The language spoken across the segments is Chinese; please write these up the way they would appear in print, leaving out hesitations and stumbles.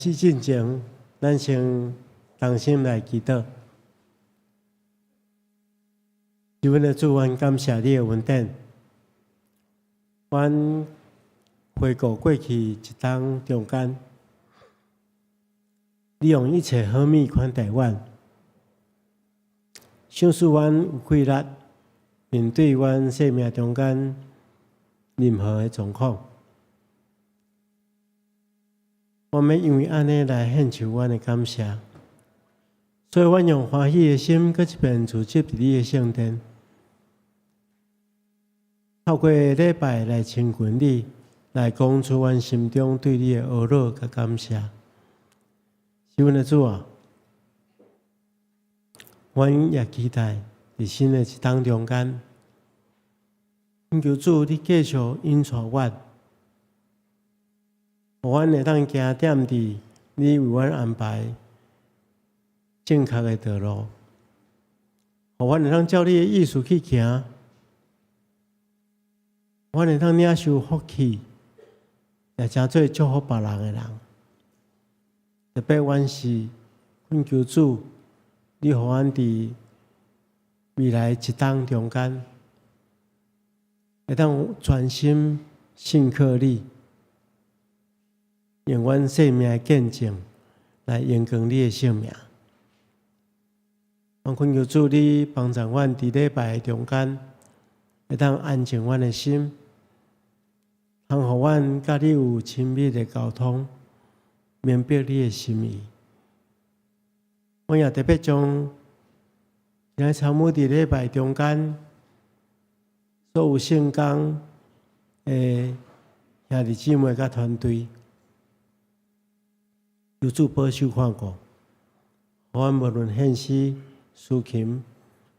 是进前，咱先同心来祈祷。阮的主，阮感谢你的恩典。阮回顾过去一冬中间，你用一切好物款待阮，想使阮有气力面对阮生命中间任何的状况。我们因为安尼来献上阮的感谢，所以阮用欢喜的心，搁一遍聚集伫你的圣殿，透过礼拜来亲近你，来讲出阮心中对你的懊恼甲感谢。是阮的主啊，阮也期待伫新的一冬中间，求主你继续引带阮。互阮会当行踮伫你为阮安排正确的道路，互阮会当照你的意思去行，阮会当领受福气，也诚做祝福别人的人。特别阮是恳求主，你互阮伫未来一冬中间，会当全心信靠你。用阮生命的见证来延光你的性命。我恳求主你帮助阮伫礼拜中间，会当安静阮的心，通互阮甲你有亲密的沟通，明白你的心意。我也特别将今日参与伫礼拜中间所有圣工的兄弟姊妹甲团队。求主保守看顾，互阮无论献诗、抒琴、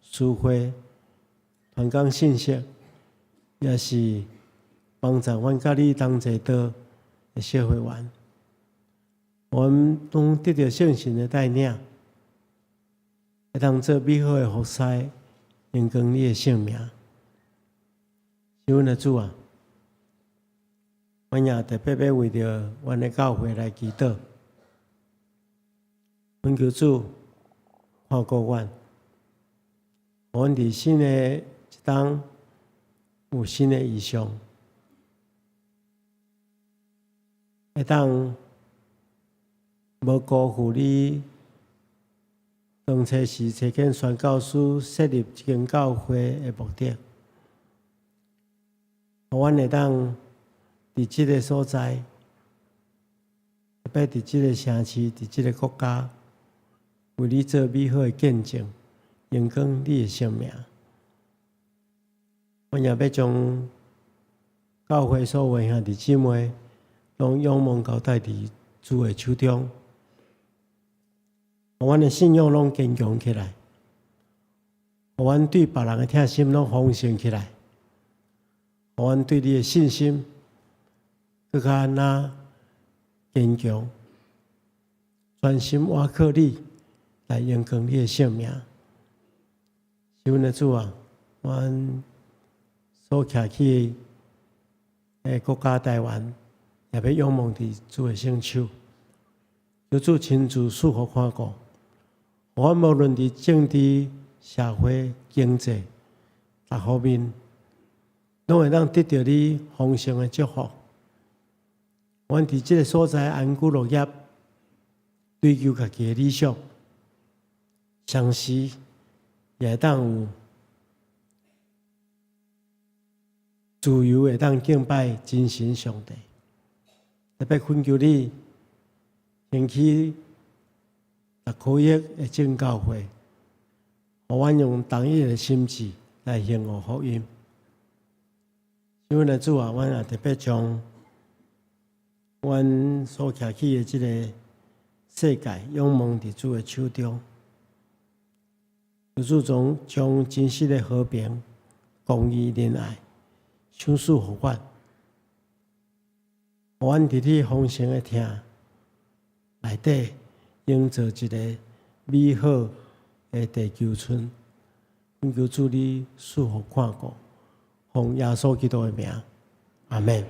诗会、传讲信息，也是帮助阮甲你同齐道的小会员，我们拢得到圣神的带领，会当做美好的服侍，延光你的性命。是阮的主啊，阮也特别要为着阮的教会来祈祷。恳求主看顾阮，阮伫新的一冬有新的意向，会当无辜负你当初是找见宣教师设立这间教会的目的，互阮会当伫即个所在，特别伫即个城市、伫即个国家。为你做美好的见证，延光你的性命。我也要将教会所有兄弟姊妹，拢仰望交代伫主的手中，互阮的信仰拢坚强起来，互阮对别人的疼心拢丰盛起来，互阮对你的信心更加坚强，专心倚靠你。来延光你的性命，是阮的主啊！阮所徛起的国家台湾，也要仰望伫主的圣手，求主亲自赐福看顾。阮无论伫政治、社会、经济各方面，拢会当得到你丰盛的祝福。阮伫即个所在安居乐业，追求家己的理想。相时也会当有自由，会当敬拜真神上帝。特别恳求你兴起10颗亿的正教会，互阮用同一的心志来行护福音。因为呢，主啊，阮也特别将阮所徛起的即个世界仰望伫主的手中。求主将真实的和平、公义、仁爱赏赐互阮，互阮伫你丰盛的听内底，营造一个美好的地球村。恳求主你赐福看顾，奉耶稣基督的名，阿门。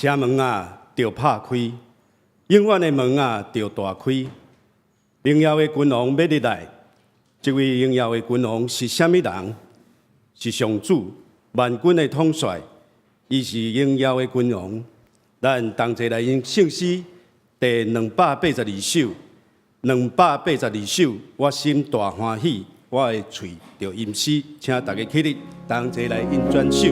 这门啊，着拍开；永远的门啊，着大开。荣耀的君王要入来，这位荣耀的君王是虾米人？是上主，万军的统帅，伊是荣耀的君王。咱同齐来用圣诗第282首，282首，我心大欢喜，我的嘴着吟诗，请大家起立，同齐来吟转首。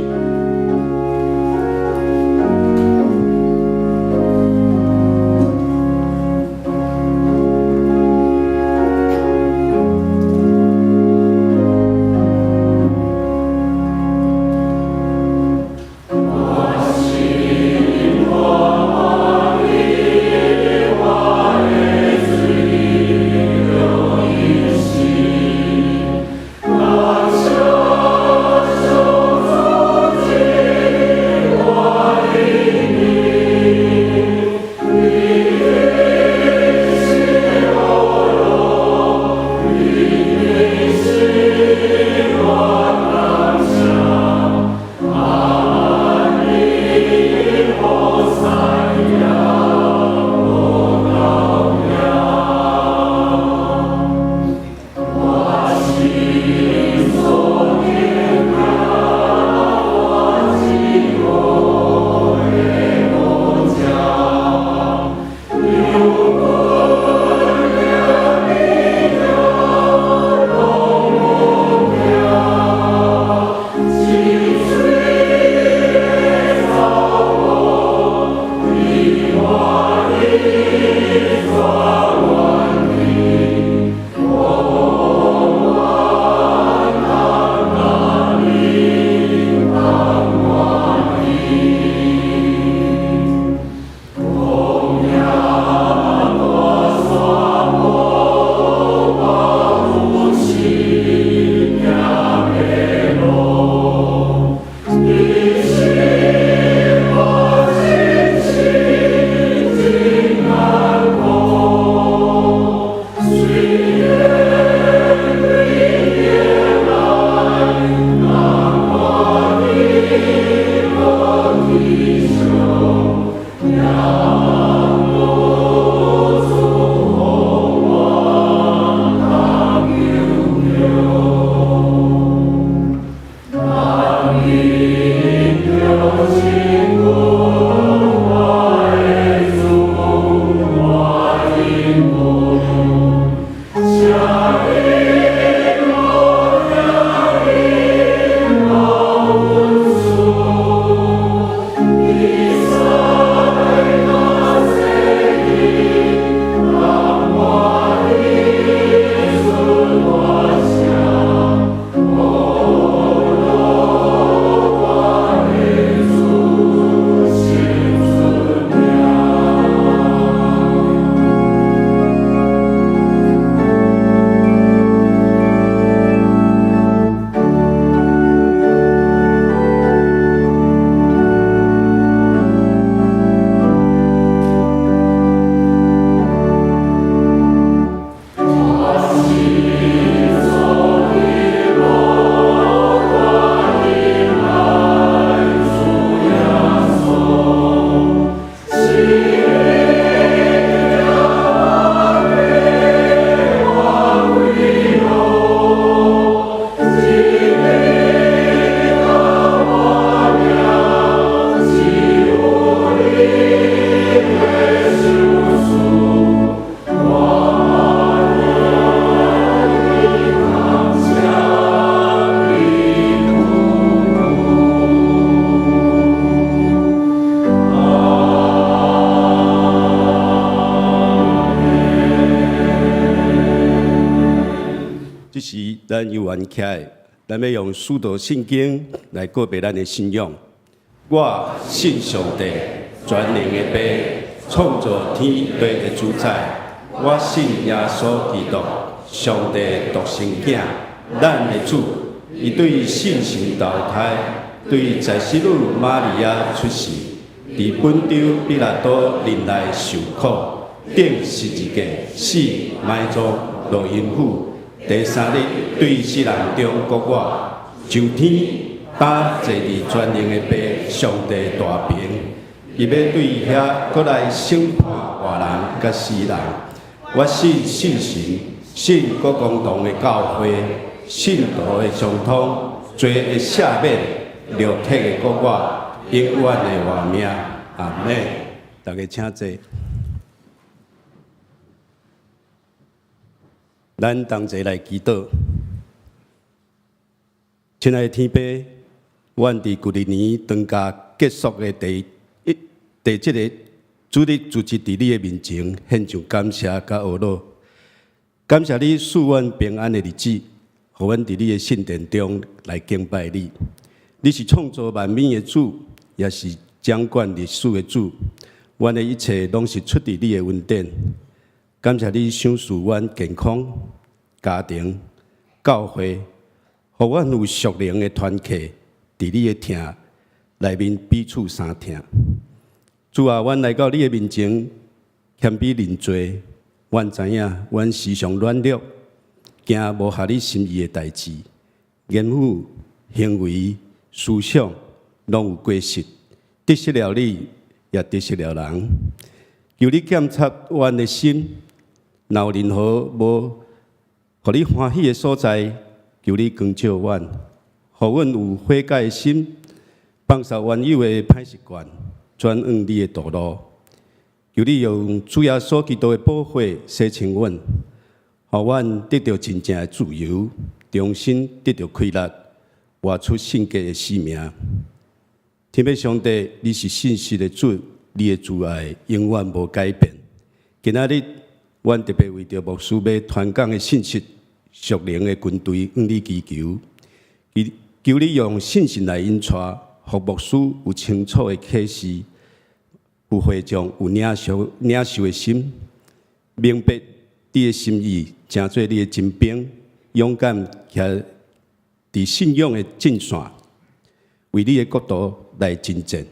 咱游玩起来，咱要用使徒圣经来告别咱的信仰。我信上帝，全能的爸，创造天地的主宰。我信耶稣基督，上帝独生子，咱的主。伊对圣神投胎，对在世女玛利亚出世，伫本州彼拉多人来受苦，顶十字架，死埋葬落阴府。第三日，对世人中国我上天，打坐伫全能的爸上帝大屏，伊要对遐过来审判活人甲死人。我信信神，信国共同的教会，信徒的相通，罪的赦免，肉体的国我，永远的活命。阿门。大家请坐。咱同齐来祈祷。亲爱的天父，阮伫旧历年长假结束的第这个主日主持伫你的面前，献上感谢甲懊恼。感谢你赐阮平安的日子，互阮伫你的圣殿中来敬拜你。你是创造万民的主，也是掌管历史的主。阮的一切拢是出自你的恩典。感谢你赏赐阮健康、家庭、教会，互阮有属灵的团契，伫你的听内面彼此相听。主啊，阮来到你的面前，谦卑认罪。阮知影，阮时常软弱，行无合你心意的代志，言语、行为、思想，拢有过失，得失了你，也得失了人。求你检察阮的心，若有任何无互你欢喜的所在，求你光照阮，互阮有悔改的心，放下原有的歹习惯，转往你的道路。求你用主耶稣基督的宝血洗清阮，互阮得到真正的自由，重新得到快乐，活出圣洁的生命。天父上帝，你是信实的主，你的慈爱永远无改变。今仔日，阮特别为着牧师要传讲的信息，属灵的军队向你祈求，求你用信心来引带，互牧师有清楚的启示。有会众有领受的心，明白你的心意，成做你的精兵，勇敢徛伫信仰的阵线，为你的国度来征战。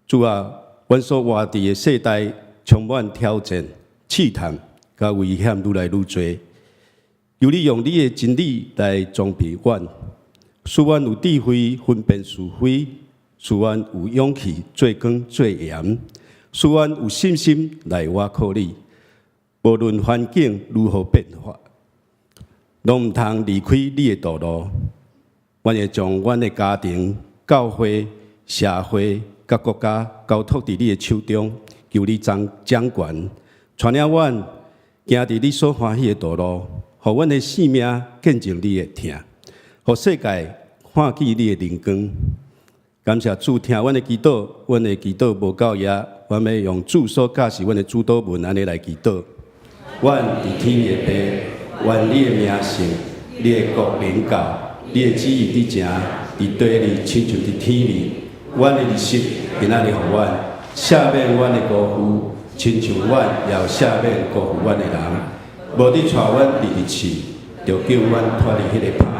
主啊，阮所活伫的世代充满挑战、试探、甲危险愈来愈多，求你用你的真理来装备阮，使阮有智慧分辨是非。使阮有勇气做光做盐，使阮有信心来倚靠你。无论环境如何变化，拢毋通离开你的道路。阮会将阮的家庭、教会、社会、甲国家交托伫你的手中，求你掌管，带领阮行伫你所欢喜的道路，互阮的性命见证你的听，互世界看见你的灵光。感谢主听阮的祈祷，阮的祈祷无够野，阮要用主所教示阮的主祷文安尼来祈祷。阮伫天的父，愿你的名圣，你的国临到，你的旨意伫正，伫地里亲像伫天里。阮的日食今仔日互阮，赦免阮的辜负，亲像阮也有赦免辜负阮的人。无你带阮入日去，就叫阮脱离迄个歹。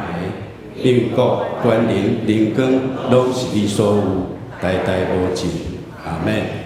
因为国、权能、灵光，拢是你所有，代代无尽。阿门。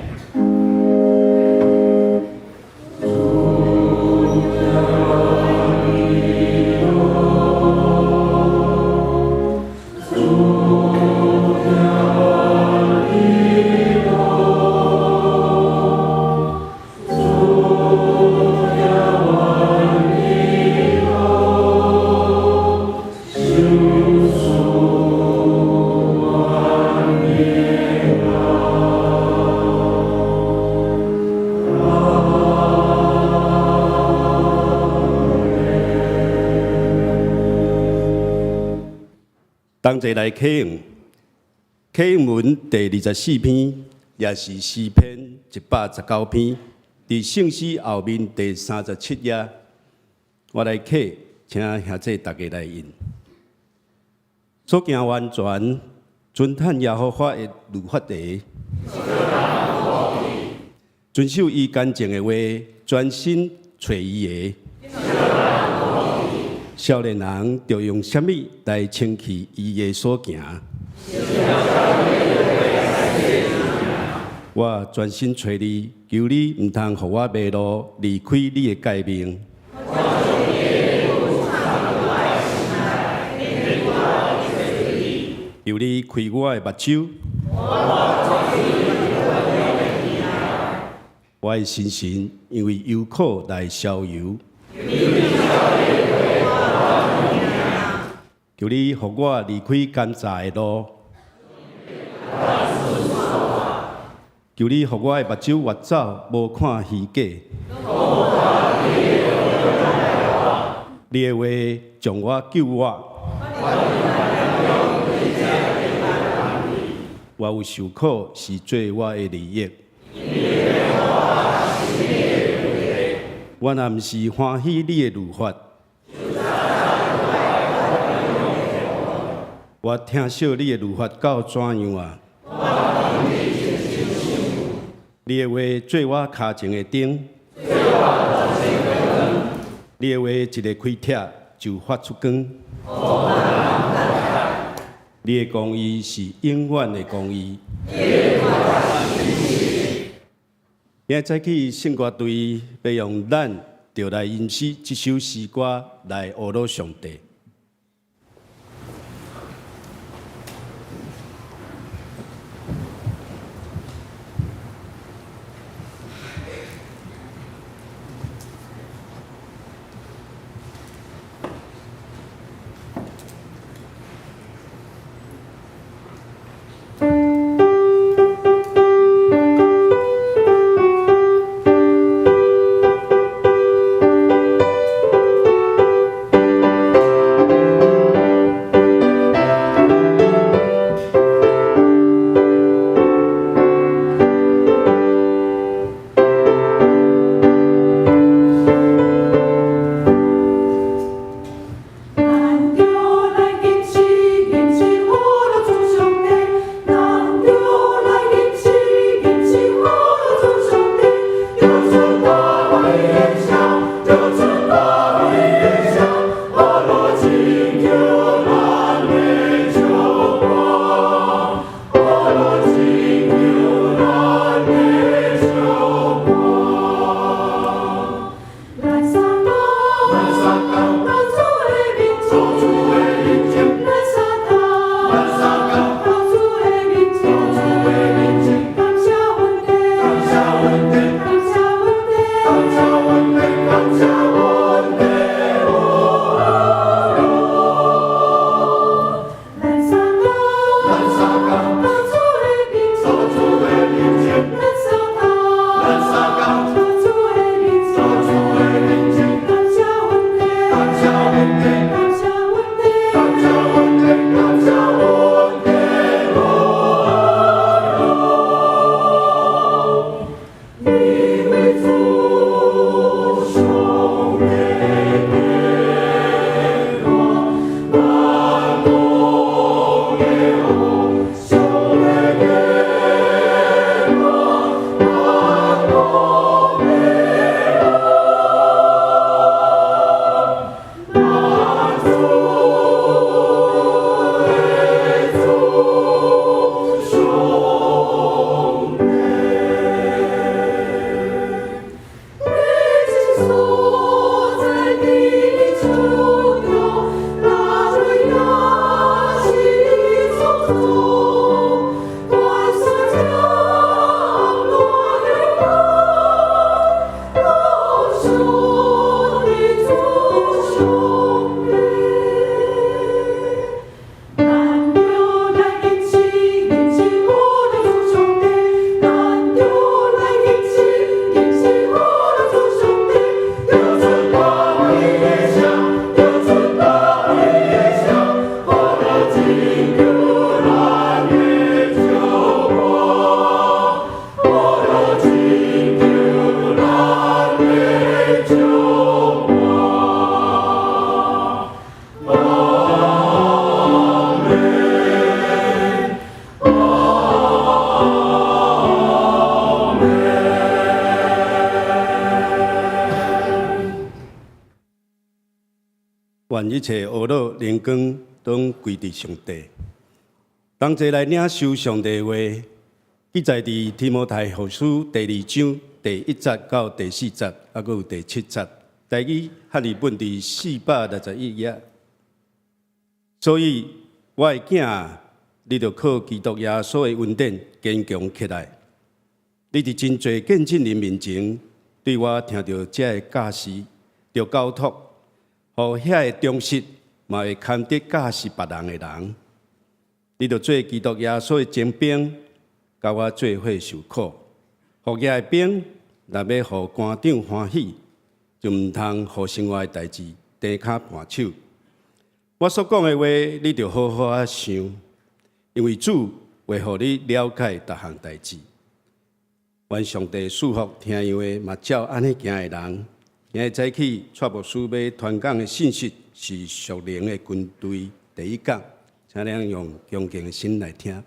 同齐来启用，启用文第24篇，也是诗篇119篇，伫圣诗后面第37页。我来启，请兄弟大家来引。所行完全，遵趁耶和华的律法题，遵守伊干净的话，专心找伊的。少年人要用什么来称其伊的所行？我专心找你，求你唔通互我迷路，离开你的诫命。求你开我的目睭，我的心神因为忧苦来消游。求你互我离开奸诈的路，求你互我的目睭越走，无看虚假。你的话将我救我，我有受苦是做我的利益。我若毋是欢喜你的律法，我听惜你的律法到怎样啊？你的话做我脚前的灯，你的话一个开帖就发出光。你的公义是永远的公义。今早起圣歌队要用咱就来吟诗这首诗歌来学罗上帝。愿一切恶乐灵光都归伫上帝。同齐来领受上帝的话，记载伫提摩太后书第2章第1节到第4节，还佫有第7节。台语汉语本伫461页。所以，我的囝，你着靠基督耶稣的恩典坚强起来。你伫真侪见证人面前，对我听到这个教示，就交托，互遐个忠实，嘛会堪得教示别人的人。你就做基督耶稣的精兵，甲我做伙受苦。服役的兵，若要互官长欢喜，就毋通互生活的代志低骹盘手。我所讲的话，你着好好啊想，因为主会互你了解逐项代志。愿上帝祝福听样的，嘛照安尼行的人。今日早起，蔡牧师要传讲的信息是属灵的军队第一讲，请咱用恭敬的心来听。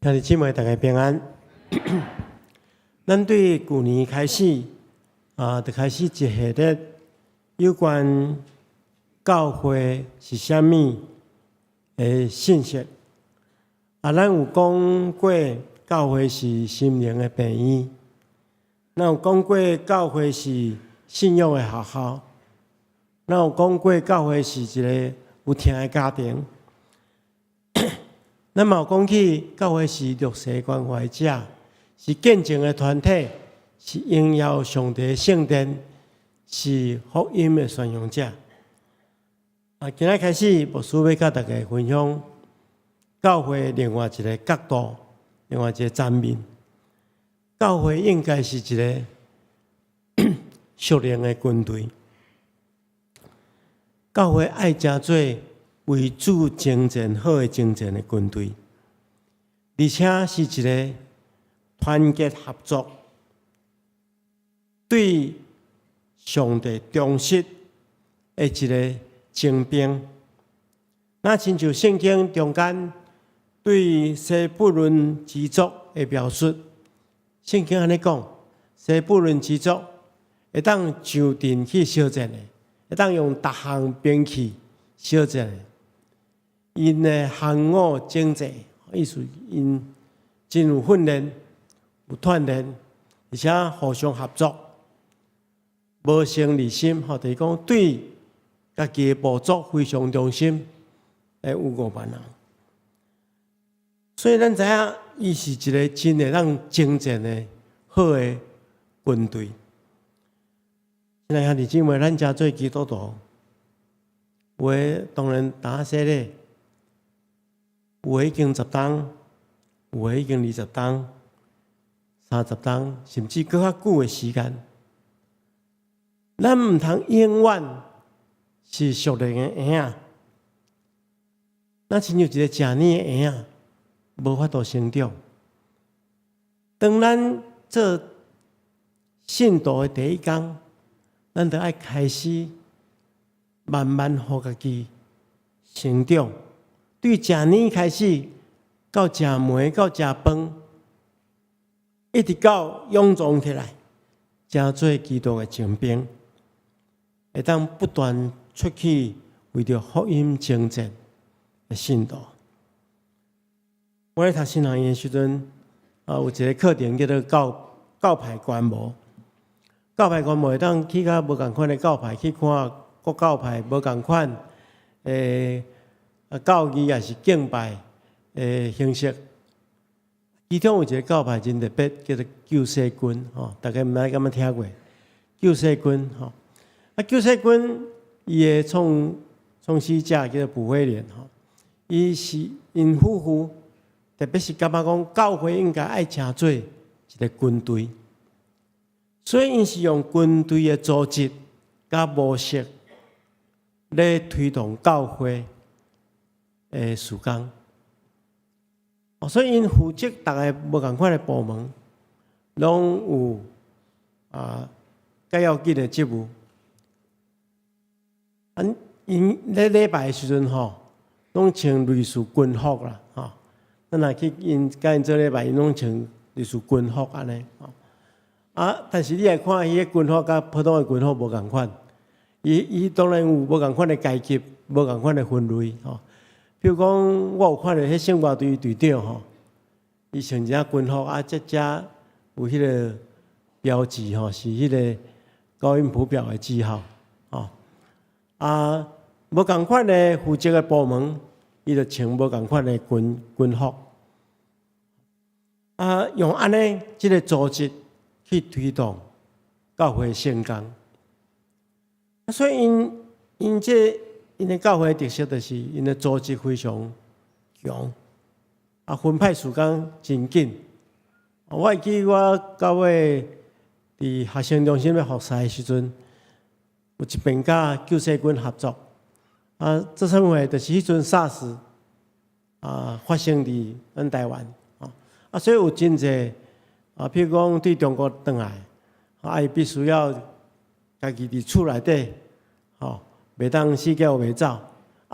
兄弟姊妹，大家平安。咱对旧年开始就开始一系列有关教会是啥物的信息。咱有讲过教会是心灵的病院，咱有讲过教会是信仰的学校，咱有讲过教会是一个有听的家庭。咱嘛有讲起，教会是弱势关怀者，是见证的团体，是荣耀上帝的圣殿，是福音的宣扬者。今仔开始，牧师要甲大家分享教会另外一个角度，另外一个层面。教会应该是一个属灵的军队。教会爱真做为主征战好的征战的军队，而且是一个团结合作、对上帝忠实的一个精兵。那亲像圣经中间对西布伦之族的描述，圣经安尼讲：西布伦之族会当上阵去烧战的，会当用逐项兵器烧战的。因的行伍精济，意思因真有训练、有锻炼，而且互相合作，无成离心，就是讲对家己的部族非常忠心，有5万人。所以咱知影，伊是一个真会让征战的好的军队。现在兄弟姊妹，咱家做基督徒，有的当然打死咧。有的已经10档，有的已经20档、30档，甚至更较久的时间。咱毋通永远是属灵的婴仔，咱亲像一个食年的婴仔，无法度成长。当咱做信徒的第一天，咱就要开始慢慢互家己成长。对食年开始，到食糜，到食饭，一直到臃肿起来，成做基督的精兵，会当不断出去为着福音征战的信徒。我咧读新学院的时阵，有一个课程叫做教派观摩。教派观摩会当去到无共款的教派去看各教派无共款教义也是敬拜的形式。其中有一个教派真特别，叫做救世军，大家毋知敢捌听过？救世军，救世军伊的创始者叫做卜惠莲，伊是因夫妇，特别是感觉讲教会应该爱成做一个军队，所以因是用军队的组织甲模式来推动教会的事工。所以因负责大概无共款的部门，拢有较要紧的职务。因咧礼拜的时阵拢穿类似军服啦，咱若去甲因做礼拜，因拢穿类似军服安尼，但是你来看，伊个军服甲普通的军服无共款，伊当然有无共款的阶级，无共款的分类，比如讲，我有看到迄圣歌队队长伊穿一件军服，遮有迄个标志是迄个高音谱表的记号，无共款的负责的部门，伊就穿无共款的军服。用安尼即个组织去推动教会圣工。所以因的教会的特色就是因的组织非常强，分派时间真紧。我会记我教会伫学生中心要服侍的时阵，有一边甲救世军合作。这称为就是迄阵 SARS 发生伫咱台湾所以有真济譬如讲对中国转来，伊必须要家己伫厝内底袂当死叫袂走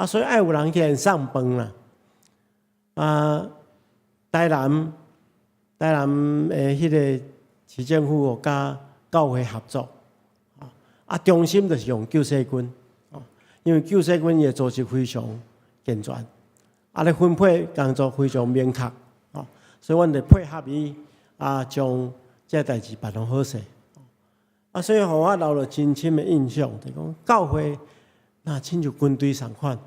所以爱有人去因送饭啦。台南的迄个市政府甲教会合作，中心就是用救世军，因为救世军的组织非常健全，咧分配工作非常明确，所以阮就配合伊，将这代志办得好势。所以互我留了真深的印象，就是讲教会那亲像军队同款，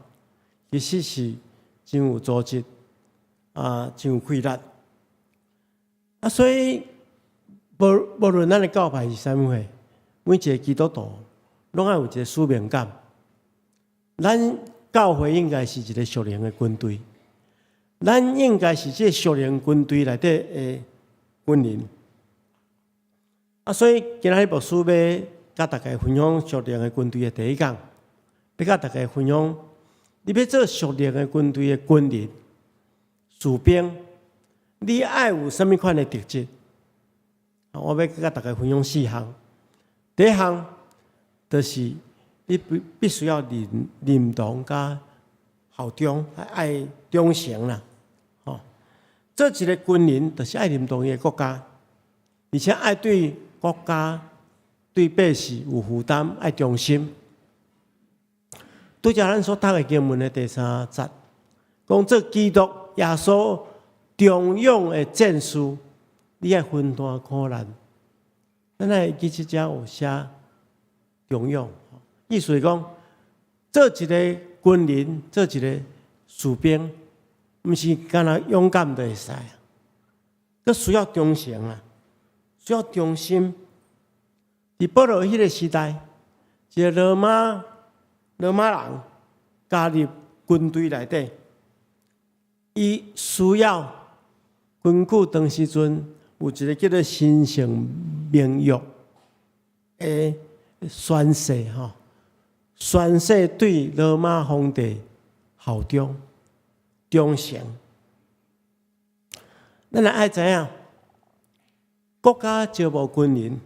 其实是真有组织，真有规律。所以无论咱的教派是啥物货，每一个基督徒拢爱有一个使命感。咱教会应该是一个属灵的军队，咱应该是这个属灵军队内底的军人。所以今仔日牧师要甲大家分享属灵的军队的第一讲，要甲大家分享，你要做属灵的军队的军人、士兵，你爱有啥物款的特质？我要甲大家分享4项。第一项就是你必须要认同甲效忠，爱忠诚啦。做一个军人，就是爱认同伊个国家，而且爱对国家、对百姓有负担，爱忠心。拄则咱所读的经文的第3节，讲做基督耶稣忠勇的战士，你爱分担苦难。咱来记即只有写忠勇，意思是讲，做一个军人，做一个士兵，毋是干那勇敢就会使，佮需要忠诚需要忠心。伫保罗迄个时代，一个罗马人加入军队内底，伊需要根据当时阵有一个叫做神圣名约的宣誓宣誓对罗马皇帝效忠、忠诚。咱也爱知影，国家招募军人，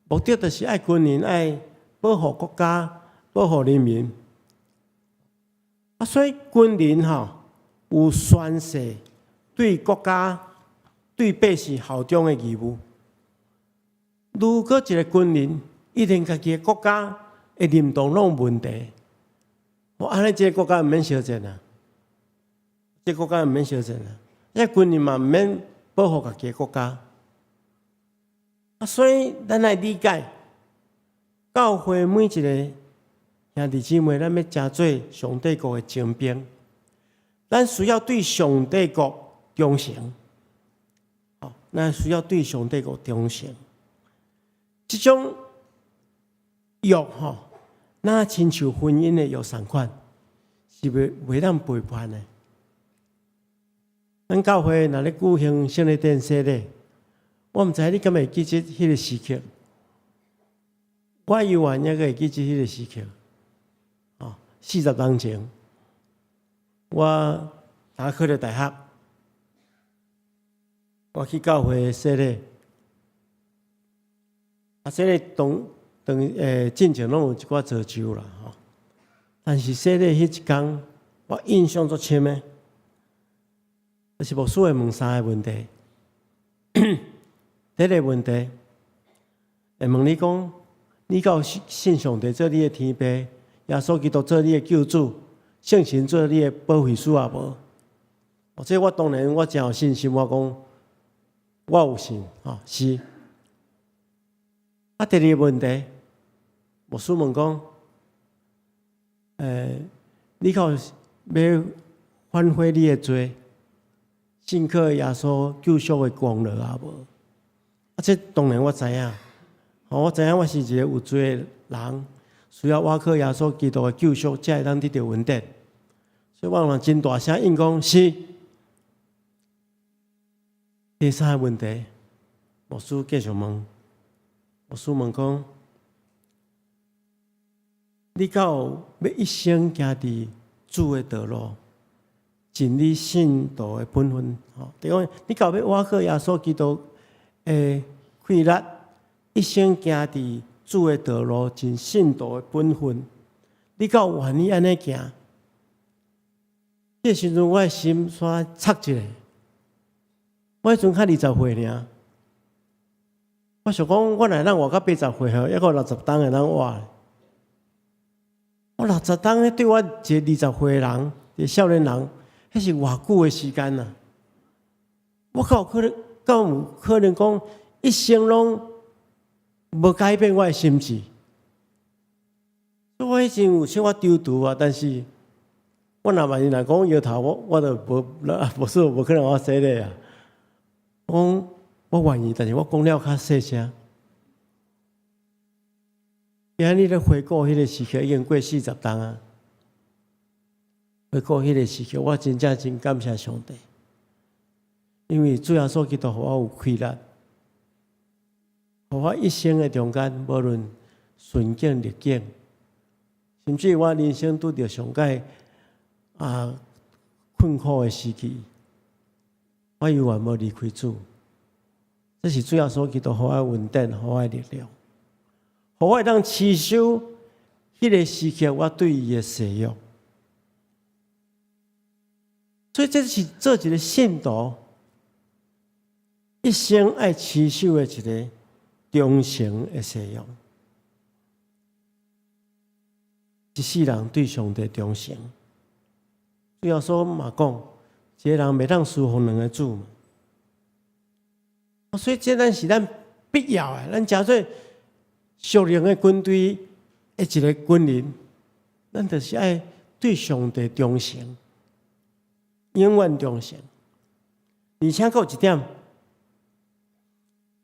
目的就是爱军人爱保护国家、保护人民。所以军人有宣誓对国家、对百姓效忠的义务。如果一个军人一定家己的国家的认同拢有问题，安尼这个国家毋免烧战这个国家毋免烧战这军人嘛毋免保护家己的国家。所以咱来理解，教会每一个兄弟姊妹，咱要成做上帝国的精兵，咱需要对上帝国忠诚。咱需要对上帝国忠诚。这种约那亲像婚姻的约同款，是袂当背叛的。咱教会若咧举行圣礼典洗礼，我毋知你敢会记起迄个时刻。我犹原还会记起迄个时刻。40年前，我刚考入大学，我去教会洗礼。洗礼进前拢有一寡造就啦但是洗礼迄一天，我印象足深的，就是牧师会问3个问题。第一个问题会问你讲，你敢有信上帝做你的天父，耶稣基督做你的救主，圣神做你的保惠师无？这我当然我真有信心，我讲我有信是。第二个问题，牧师问讲，你靠要反悔你的罪，信靠耶稣救赎的功劳啊无？啊，这当然我知影，我知影我是一个有罪的人，需要我靠耶稣基督的救赎，才会当得到恩典。所以我用真大声应讲是。第三个问题，牧师继续问，牧师问讲：你到要一生行伫主的道路，尽你信徒的本分。第二，你到要挖靠耶稣基督的气力，一生行伫主的道路，尽信徒的本分。你到愿意安尼行？这时阵，我的心煞插一下。我迄阵较20岁尔，我想讲，我若活到80岁吼，抑个60当会当活。我60当，对我一个20岁的人，一个少年人，迄是偌久的时间啊！我敢有可能讲一生拢无改变我的心志？所以我迄阵有小可丢毒啊，但是我若万一若讲摇头，我就无可能我说的啊。我愿意，但是我讲了较细声。今日咧回顾迄个时刻，已经过40当啊。回顾迄个时刻，我真正真感谢上帝，因为主耶稣基督互我有气力，互我一生的中间，无论顺境逆境，甚至我人生拄着上界困苦的时期。我永远无离开主，这是主要所基督互我稳定，互我力量，互我当持守迄个时刻我对伊的使用。所以这是做一个信徒一生爱持守的一个忠诚的使用。一世人对上帝忠诚，主要所嘛讲。一个人袂当侍奉两个主嘛，所以这是咱必要的。咱假做属灵的军队的一个军人，咱就是爱对上帝忠诚，永远忠诚。而且还有一点，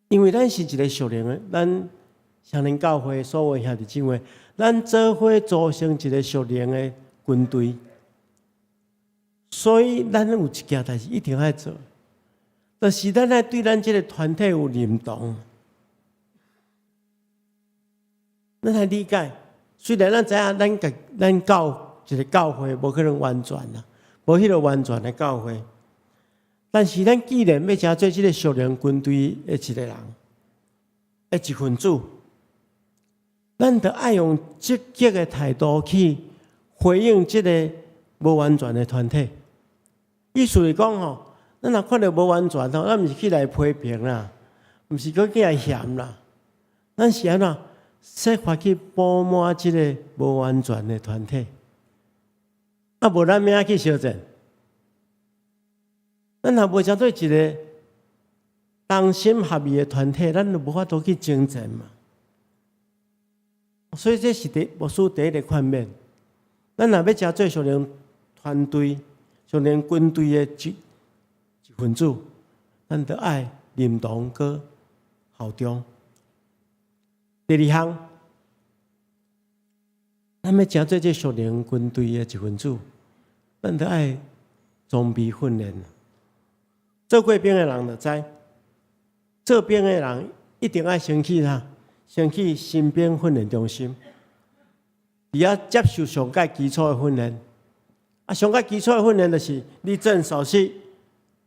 因为咱是一个属灵的，咱双灵教会所有兄弟姊妹，咱做伙组成一个属灵的军队。所以，咱有一件代志一定要做，就是咱要对咱这个团体有认同。咱来理解，虽然咱知影咱教一个教会无可能完全啦，无迄个完全的教会，但是咱既然要成做这个属灵军队的一个人，的一份子，咱就爱用积极的态度去回应这个无完全的团体。意思是讲吼，咱若看到无完全吼，咱毋是去来批评啦，毋是去来嫌啦，咱是安怎设法去补满这个无完全的团体。啊，无咱要去相争，咱若无成做一个同心合意的团体，咱就无法度去争争嘛。所以这是牧师第一个劝勉，咱若要成做属灵团队。就连军队的一份子，咱得爱认同佮效忠。第二项，咱要成做这属灵军队的一份子，咱得爱装备训练。做过兵的人就知，做兵的人一定爱先去啥？先去新兵训练中心，而要接受上界基础的训练。上界基础的训练就是立正守势，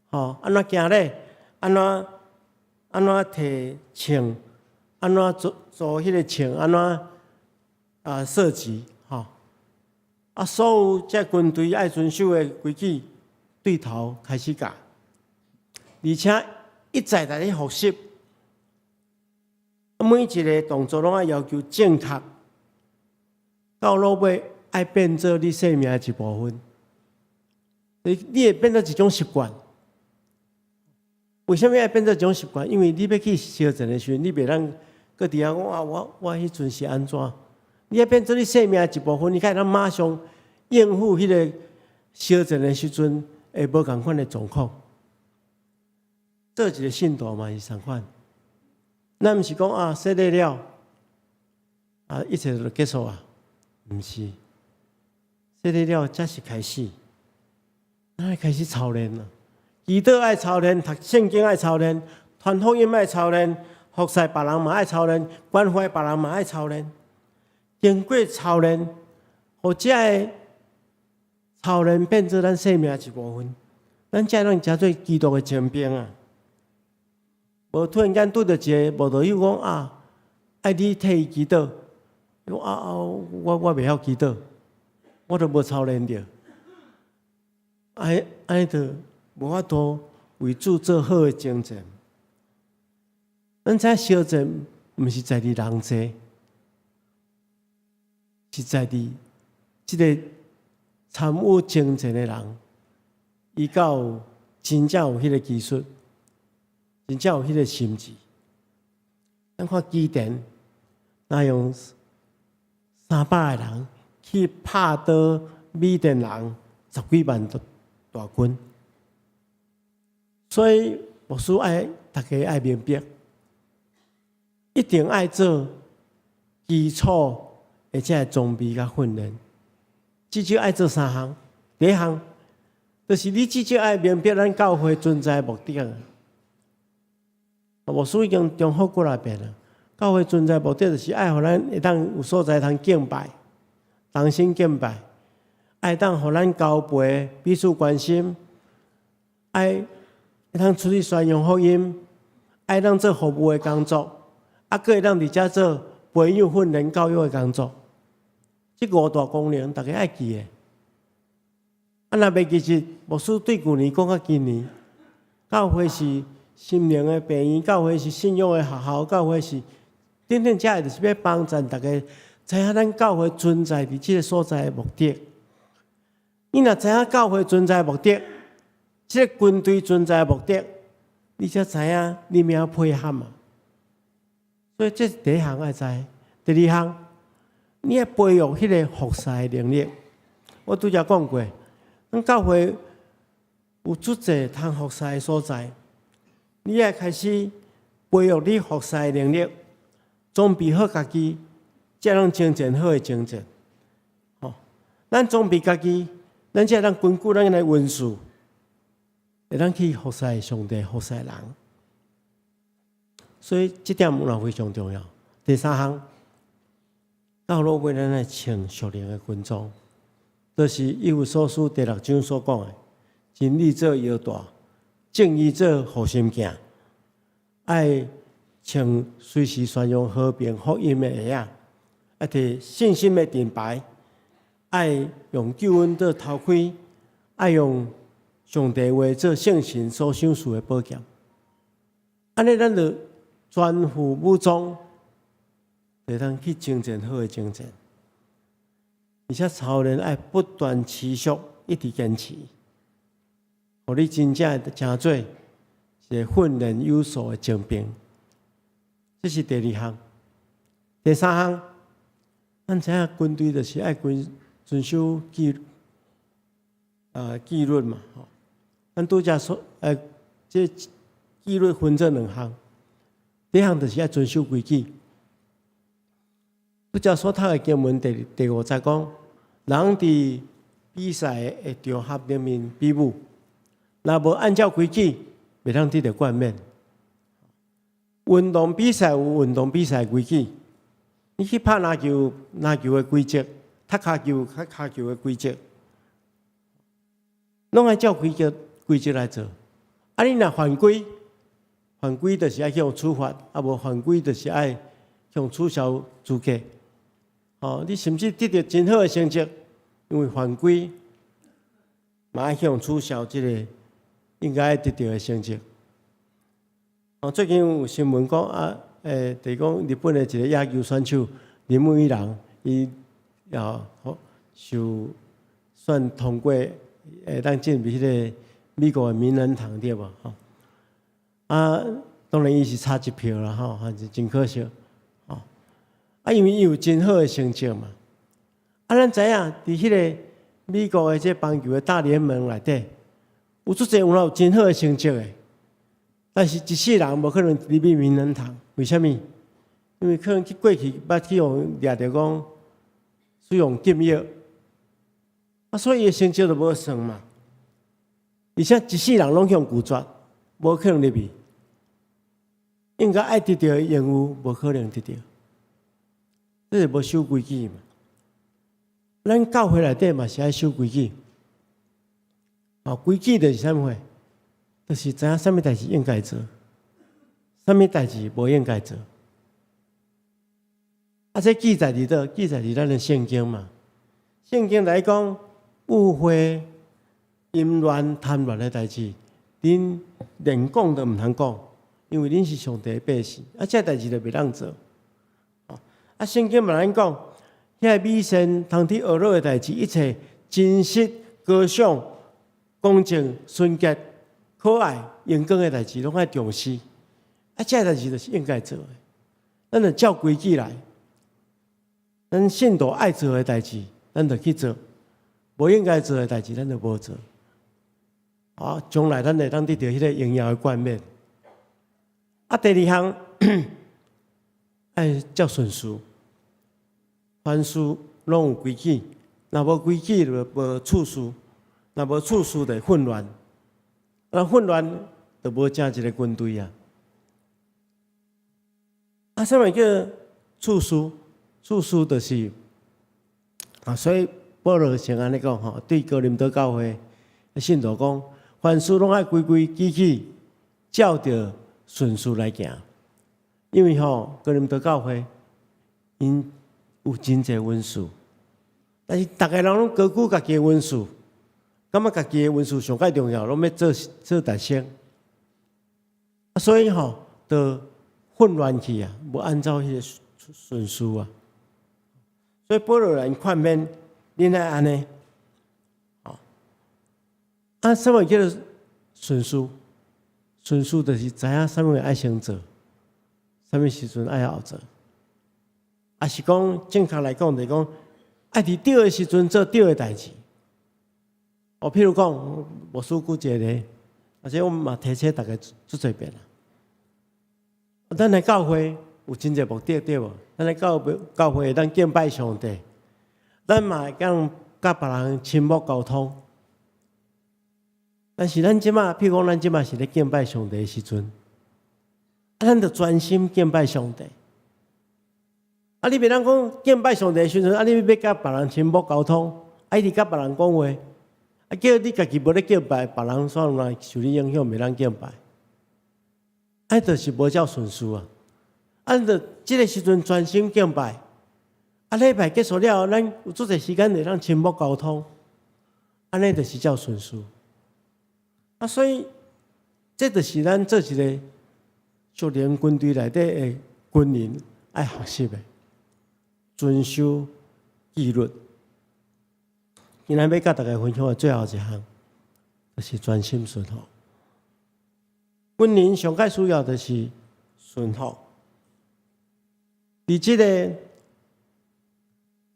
安怎行咧，安怎摕枪，安怎做迄个枪，安怎射击，所有这军队爱遵守的规矩，对头开始教，而且一再来咧学习，每一个动作拢爱要求正确，到落尾爱变做你生命的一部分。你会变成一种习惯。为什么要变成一种习惯？因为你要去烧钱的时候，你袂当搁伫遐讲我迄阵是安怎？你要变做你生命一部分，你看咱马上应付迄个烧钱的时阵，会无共款的状况。做一个信徒嘛是同款，咱毋是讲啊，洗礼了啊，一切就结束啊，毋是。洗礼了才是开始，咱开始操练了。祈祷爱操练，读圣经爱操练，传福音爱操练，服侍别人嘛爱操练，关怀别人嘛爱操练。经过操练，互这个操练变做咱生命一部分，咱才能成做基督的精兵啊！无突然间拄到一个无道友讲啊，爱你替伊祈祷，讲我袂晓祈祷，我都无操练着，安尼就无法度为主做好的精进。咱这烧钱，毋是在伫人济。是在伫即个参与精进的人，伊有真正有迄个技术，真正有迄个心智。咱看基甸，那用300个人去拍倒米甸人10几万大军，所以牧师爱大家爱明白，一定爱做基础。而且装备甲训练，至少爱做3项。第一项，就是你至少爱明白咱教会存在的目的啊。牧师已经重复过来遍了。教会存在的目的，就是爱互咱会当有所在通敬拜，同心敬拜，爱当互咱交陪，彼此关心，爱会当出去宣扬福音，爱当做服务的工作，啊，佫会当伫遮做培养训练教育的工作。这5大功能，大家爱记的。啊，若袂记住，牧师对旧年讲到今年，教会是心灵的病院，教会是信仰的学校，教会是等等，这就是要帮助大家知影咱教会存在伫这个所在的目的。你若知影教会存在的目的，这个军队存在的目的，你才知影你们要配合嘛。所以这是第一项爱知。第二项。你要培养迄个服侍的能力。我拄则讲过，咱教会有足侪通服侍的所在，你要开始培养你服侍的能力，装备好家己，才能精进好的精进。咱装备家己，咱才能根据咱的文书，会当去服侍上帝、服侍人。所以这点也非常重要。第三项。到落为咱来穿属灵的军装，就是《以弗所书》第6章所讲的：真理做腰带，正义做护心镜，爱穿随时宣扬和平福音的鞋啊，爱摕信心的盾牌，爱用救恩做头盔，爱用上帝话做圣神所赏赐的宝剑。安尼，咱就全副武装。会当去精进好的精进，而且操练爱不断持续，一直坚持，互你真正成做一个训练有素的精兵。这是第2项。第3项，咱知影军队就是爱遵守纪律嘛，吼。咱拄则说，这纪律分做2项。第一项就是爱遵守规矩。不则所读的经文第5节讲，人伫比赛会着合人民比武，若无按照规矩，袂当得到冠冕。运动比赛有运动比赛规矩，你去拍篮球的规则，踢骹球的规则，拢爱照规则来做。啊，你若犯规就是爱向处罚，啊无犯规就是爱向取消资格。你甚至得到真好的成绩，因为犯规，嘛爱向取消这个应该得到的成绩。最近有新闻讲就是讲日本的一个野球选手铃木一郎，伊受算通过，当进入迄个美国的名人堂对无？当然伊是差1票啦，是真可惜。因为伊有真好的成绩嘛。咱知影伫迄个美国的这棒球的大联盟内底，有足侪有真好的成绩的，但是一世人无可能入去名人堂。为什么？因为可能过去捌去用掠着讲使用禁药，所以伊的成绩就无算嘛。而且一世人拢用拒绝，无可能入去。应该爱得到的任务，无可能得到，这是无守规矩嘛。咱教会内底嘛是爱守规矩，规矩就是啥物？就是知影啥物代志应该做，啥物代志无应该做。这记载伫倒？记载伫咱的圣经嘛。圣经来讲，误会、淫乱、贪婪的代志，恁连讲都毋通讲，因为恁是上帝的百姓，这代志就袂当做。圣经嘛咱讲，遐美善、通体恶乐的代志，一切真实、高尚、公正、纯洁、可爱、阳光的代志，拢爱重视。这代志就是应该做的，咱就照规矩来。咱信徒爱做的代志，咱就去做；无应该做的代志，咱就无做。将来咱会当得到迄个荣耀的冠冕。第二项，爱照顺序，凡事拢有规矩，若无规矩就无次序，若无次序就混乱，混乱就无成一个军队啊！啥物叫次序？次序就是所以保罗先安尼讲对哥林多教会的信徒讲，凡事拢爱规规矩矩，照着顺序来行。因为哥林多教会因有真侪文书，但是大家人拢高估家己的文书，感觉家己的文书上介重要，拢要做大先，所以就混乱去啊，无按照迄个顺序啊。所以保罗人劝勉恁爱安尼，什么叫做顺序？顺序就是知影什么爱先做，什么时阵爱后做。是讲正确来讲，就是讲爱伫对的时阵做对的代志。譬如讲，无事举一个例，而且我们嘛提醒大家做侪遍啦。咱来教会有真侪目的，对无？咱来教会会当敬拜上帝，咱嘛会当甲别人亲密沟通。但是咱即马，譬如讲，咱即马是咧敬拜上帝的时阵，咱就专心敬拜上帝。你别当讲敬拜上帝的时阵，你要甲别人亲密沟通，一直甲别人讲话，叫你家己无咧敬拜，别人煞有人受你影响，袂当敬拜，就是无照顺序啊。就即个时阵专心敬拜，礼拜结束了后，咱有足侪时间会当亲密沟通，安尼就是照顺序。所以这就是咱做一个属灵军队内底的军人爱学习的，遵守纪律。今仔要甲大家分享的最后一项，就是专心顺服。军人上界需要的是顺服。伫即个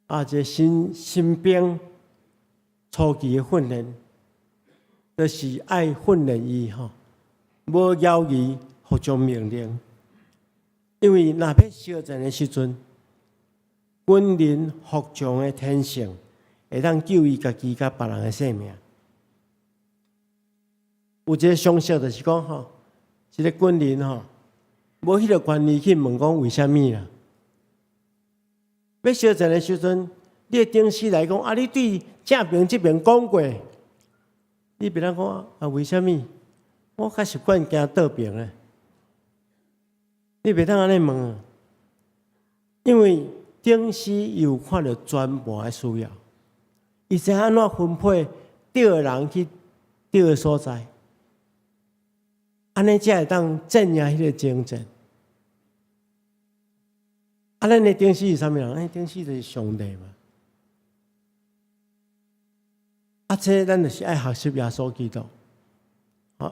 一个新兵初期的训练，就是爱训练伊无妖异服从命令。因为若要烧战的时阵，军人服从的天性会当救伊家己甲别人的性命。有一个常识就是讲一个军人无迄个权利去问讲为虾米啦。要烧战的时阵，你的顶司来讲你对正兵这边讲过，你别当讲为虾米？我较习惯行倒兵咧。你别当安尼问因为顶司有看到全部的需要，伊知安怎分配对的人去对的所在，安尼才会当镇压迄个征战。咱的顶司是啥物人？咱顶司就是上帝嘛。这咱就是爱学习耶稣基督。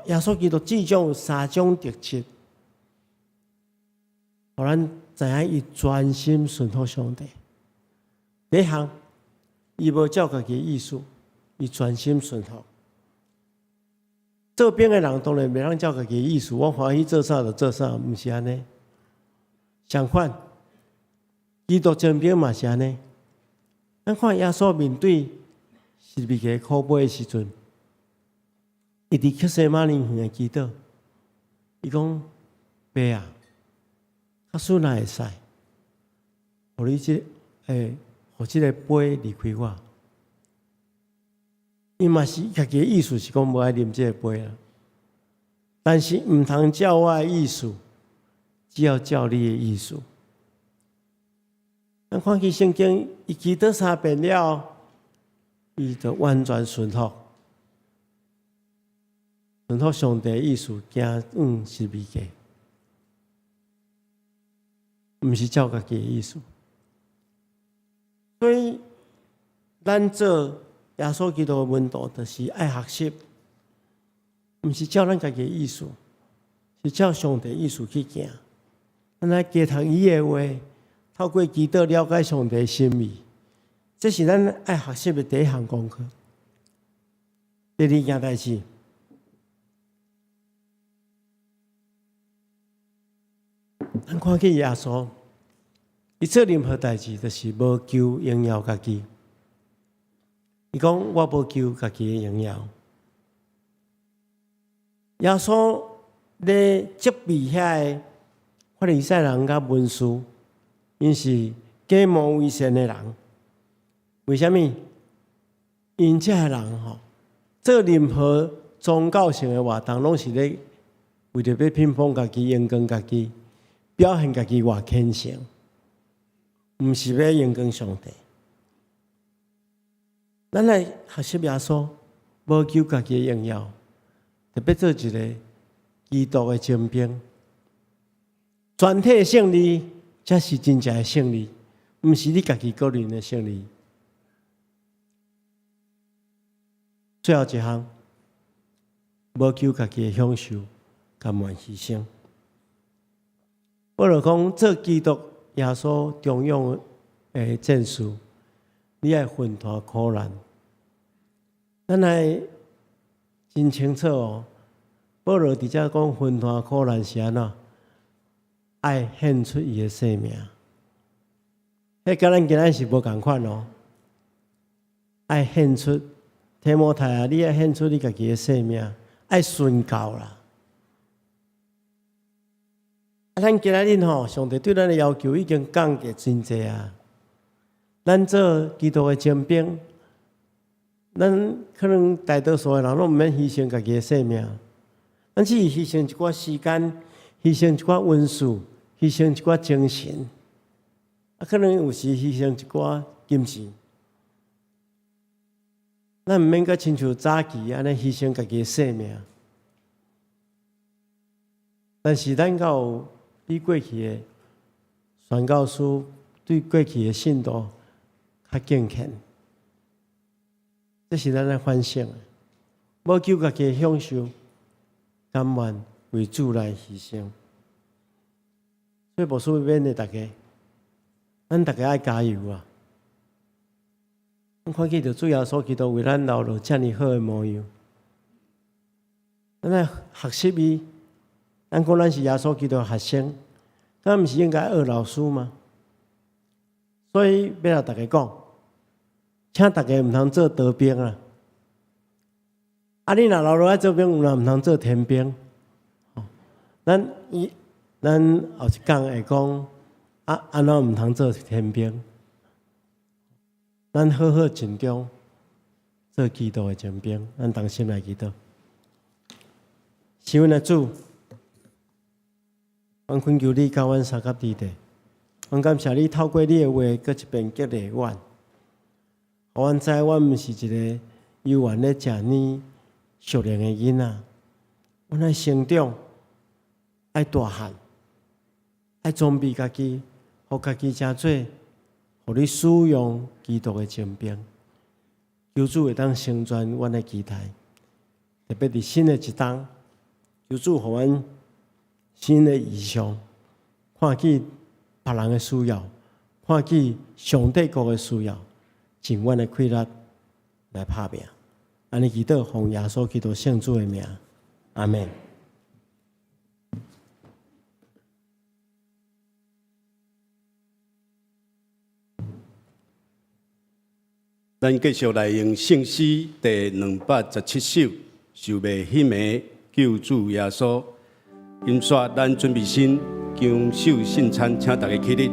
耶稣基督至少有3种特质，互咱知影伊专心顺服上帝。第一项，伊无照家己的意思，伊专心顺服。做兵的人当然袂当照家己的意思，我欢喜做啥就做啥，毋是安尼。相反，基督征兵嘛是安尼。咱看耶稣面对十字架苦杯的时阵，伊伫克西马尼园的祈祷，伊讲：爸啊，假使若会使，互你互即个杯离开我。伊嘛是家己的意思是讲无爱啉即个杯啦，但是毋通照我的意思，只要照你的意思。咱看起圣经，伊祈祷3遍了，伊就完全顺服，顺服上帝的意思，行十字架，毋是照家己的意思。所以，咱做耶稣基督的门徒，就是爱学习，毋是照咱家己的意思，是照上帝的意思去行。咱来加读伊的话，透过祈祷了解上帝的心意，这是咱爱学习的第一项功课。第二件代志，咱看见耶稣，伊做任何代志，就是无求荣耀家己。伊讲：我无求家己的荣耀。耶稣咧责备遐个法利赛人甲文士，因是假冒为善的人。为什么？因这些人做任何宗教性的活动，拢是咧为着要偏袒家己、荣光家己、表现家己偌虔诚，毋是要荣光上帝。咱来学习耶稣，无求家己的荣耀，特别做一个基督的精兵，全体的胜利才是真正的胜利，毋是你家己个人的胜利。最后一项，无求家己的享受，甘愿牺牲。保罗讲，做基督耶稣重要的战士，你爱分担苦难。咱来真清楚哦，保罗伫遮讲分担苦难是安怎？爱献出伊的性命。迄甲咱今仔是无共款哦。爱献出提摩太啊，你爱献出你家己的性命，爱宣教啦。咱今仔日上帝对咱的要求已经降低真济啊。咱做基督的精兵，咱可能大多数的人拢毋免牺牲家己的性命，咱只是牺牲一寡时间，牺牲一寡温素，牺牲一寡精神，可能有时牺牲一寡金钱。咱毋免甲亲像早期安尼牺牲家己的性命，但是咱敢有比过去的宣教师对过去的信徒较敬虔，这是咱来反省的。无求家己的享受，甘愿为主来牺牲。所以无所谓勉励大家，咱大家爱加油啊！咱看见着主耶稣基督为咱留落遮尔好的模样，咱来学习伊。咱讲咱是耶稣基督的学生，咱毋是应该学老师吗？所以要甲大家讲，请大家毋通做逃兵啊！你若留落来做兵，有人毋通做天兵。咱后一讲会讲安怎毋通做天兵？咱好好尽忠，做基督的精兵。咱同心来祈祷。是阮的主，阮恳求你教阮三甲之地，阮感谢你透过你的话，搁一遍激励阮，互阮知阮毋是一个幼稚咧食呢熟练的囡仔，阮爱成长，爱大汉，爱装备家己，互家己成做，互你使用基督的精兵。求主会当成全阮的期待，特别伫新的一冬，求主互阮新的意象，看见别人的需要，看见上帝国的需要，尽阮的气力来拍拼。安尼祈祷，奉耶稣基督圣主的名，阿门。咱继续来用圣诗第217首，受袂힘的救主耶稣。因说，咱准备心，将手圣餐，请大家起立。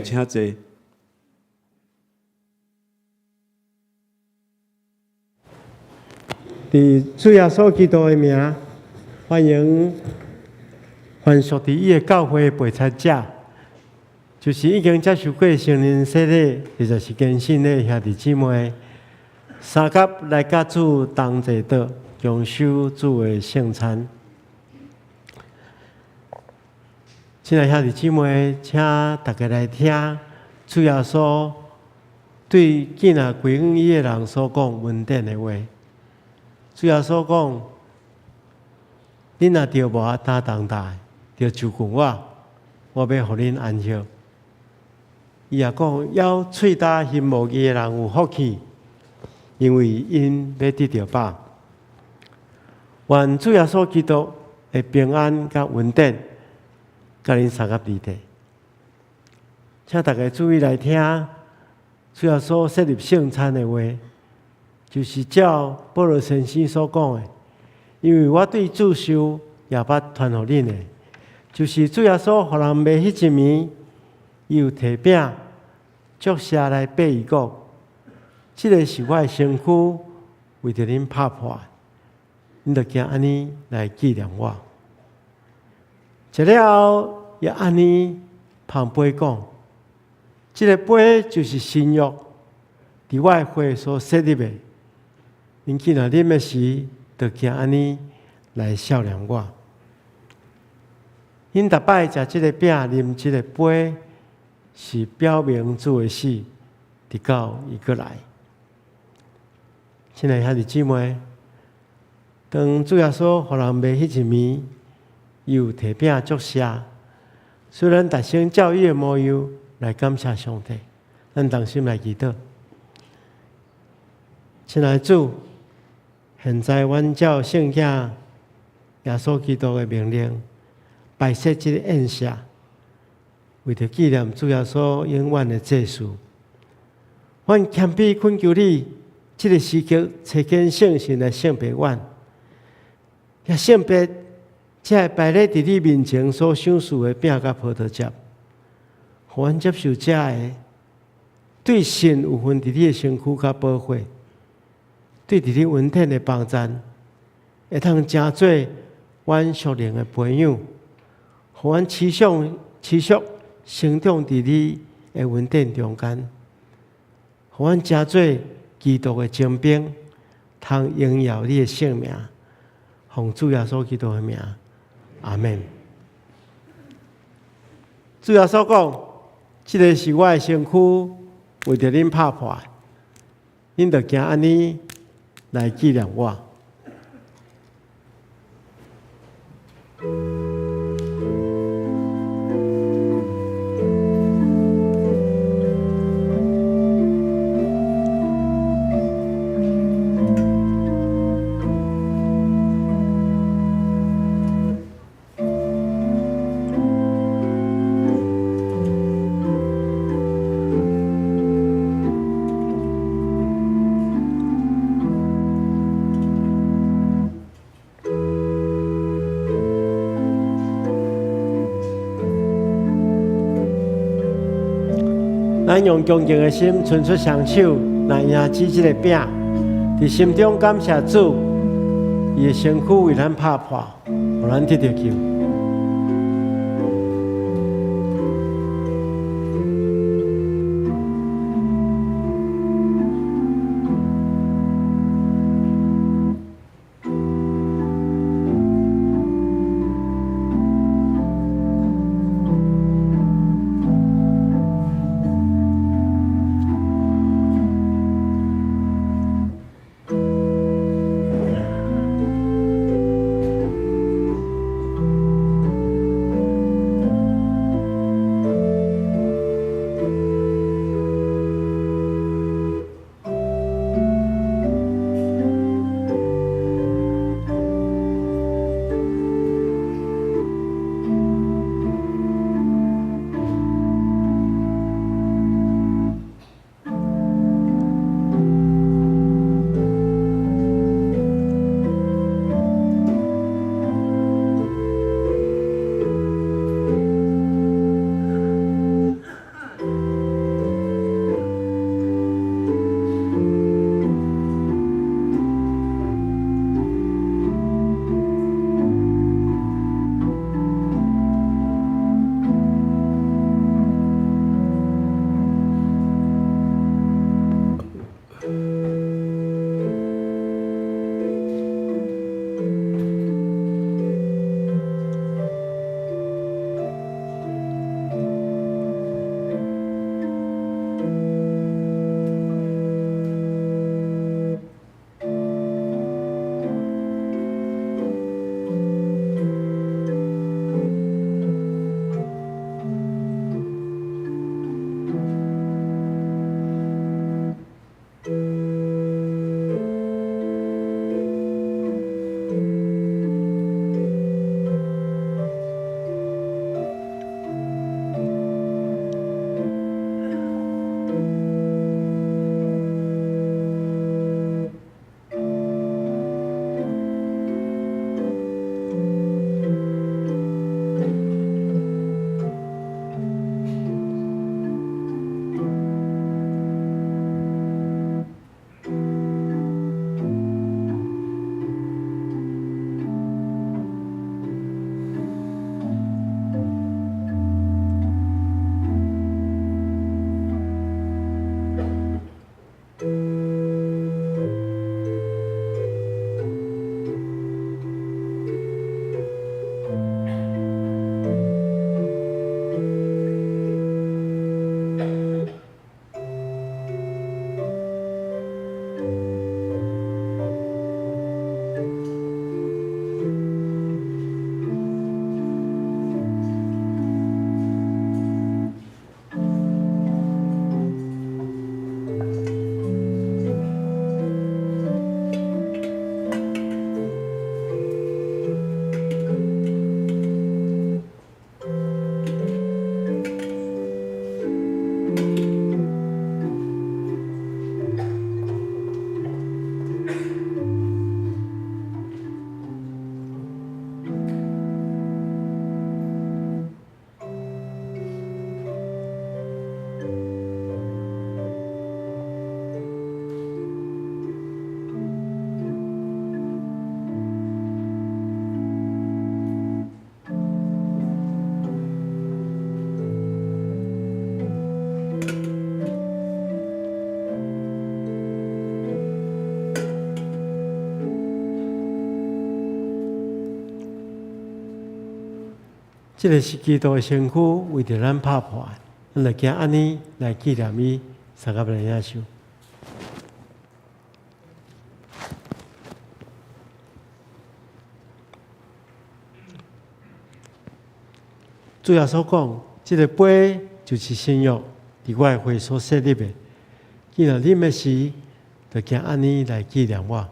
请坐。伫主耶稣基督的名，欢迎凡属伫伊的教会的陪参者，就是已经接受过成人洗礼，或者是更新的兄弟姊妹，三甲来甲主同坐倒，共守主的圣餐。亲爱兄弟姊妹，请大家来听主耶稣对囝仔归远伊的人所讲恩典的话。主耶稣讲：“恁若着无担重担，着就近我，我要互恁安息。”伊也讲：“要喙焦心无义的人有福气，因为因要得到饱。”愿主耶稣基督的平安甲恩典，甲恁三甲伫地。请大家注意来听主耶稣设立圣餐的话。就是照保罗先生所讲的，因为我对主受也捌传互恁的，就是主耶稣互人卖迄一暝，伊有摕饼，祝谢来爬伊讲，即个是我的身躯，为着恁拍破，恁着惊安尼来纪念我。食了后，也安尼旁杯讲，即个杯就是新约，伫我的血所设立的。恁既然啉的时，就惊安尼来孝念我。恁逐摆食即个饼、啉即个杯，是表明主的死，直到伊过来。亲爱兄弟姊妹，当主耶稣互人卖迄一暝，伊有摕饼祝谢，虽然达成教义的模样来感谢上帝，咱同心来祈祷。亲爱的主，现在阮照圣经耶稣基督的命令，摆设这个宴席，为着纪念主耶稣永远的祭祀，阮谦卑恳求你，这个时刻找见圣神的圣别院，也圣别才会摆咧伫你面前所享受的饼甲葡萄汁，互阮接受这个对神有份伫你的身躯甲保护，对伫你稳定的帮赞，会通成做阮属灵的培养，互阮持续成长伫你的稳定中间，互阮成做基督的精兵，通荣耀你的性命，奉主耶稣基督的名，阿门。主耶稣讲，这个是我的身躯，为着恁拍破，恁着行安尼来纪念我。咱用恭敬的心，伸出双手来迎接这个饼，伫心中感谢主，伊的身躯为咱拍破，互咱得到救。这个是基督的身躯为着咱拍破，咱就惊安尼来纪念伊，三甲来领受。主要所讲，这个杯就是新约，伫我的会所设立的。既然啉的时，就惊安尼来纪念我。